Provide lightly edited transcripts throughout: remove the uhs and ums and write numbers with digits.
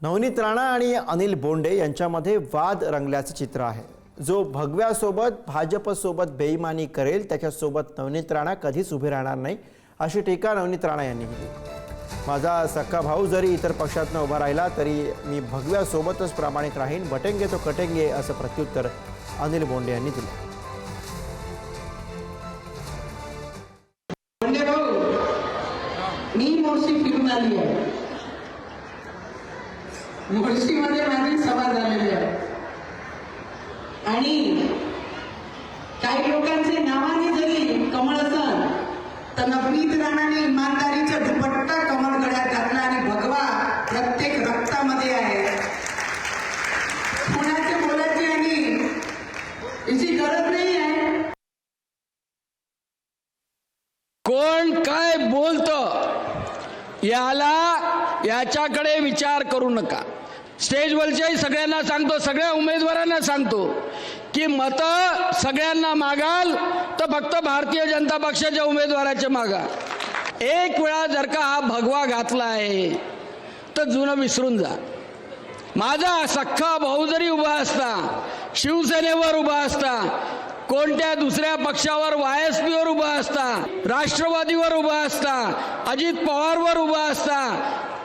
नवनीत राणा आणि अनिल बोंडे यांच्यामध्ये वाद रंगल्याचे चित्र आहे। जो भगव्यासोबत भाजपसोबत बेईमानी करेल त्याच्यासोबत नवनीत राणा कधीच उभे राहणार नाही, अशी टीका नवनीत राणा यांनी केली। माझा सख्खा भाऊ जरी इतर पक्षातनं उभा राहिला तरी मी भगव्यासोबतच प्रामाणिक राहीन, बटेंगे तो कटेंगे असं प्रत्युत्तर अनिल बोंडे यांनी दिलं। मी मोर्शी फिरून आली आहे, मोर्शीमध्ये माझी सभा झालेली आहे आणि काही लोकांचे नावाने जरी कमळ असल तर नवनीत राणाने इमानदारीचा दुपट्टा कमळ गळ्यात घातला आणि भगवा प्रत्येक रक्तामध्ये आहे। कोणाचे बोलायची आणि याची गरज नाही आहे। कोण काय बोलतं याच्याकडे विचार करू नका। स्टेजवरच्याही सगळ्यांना सांगतो, सगळ्या उमेदवारांना सांगतो की मतं सगळ्यांना मागाल तर फक्त भारतीय जनता पक्षाच्या उमेदवाराचे मागा। एक वेळा जर का हा भगवा घातला आहे तर जुनं विसरून जा। माझा सख्खा भाऊ जरी उभा असता, शिवसेनेवर उभा असता, कोणत्या दुसऱ्या पक्षावर वायएसपीवर उभा असता, राष्ट्रवादीवर उभा असता, अजित पवारवर उभा असता,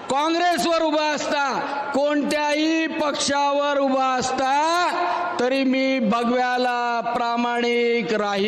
काँग्रेसवर उभा असता, कोणत्याही पक्षावर उभा असता तरी मी भगव्याला प्रामाणिक राहील।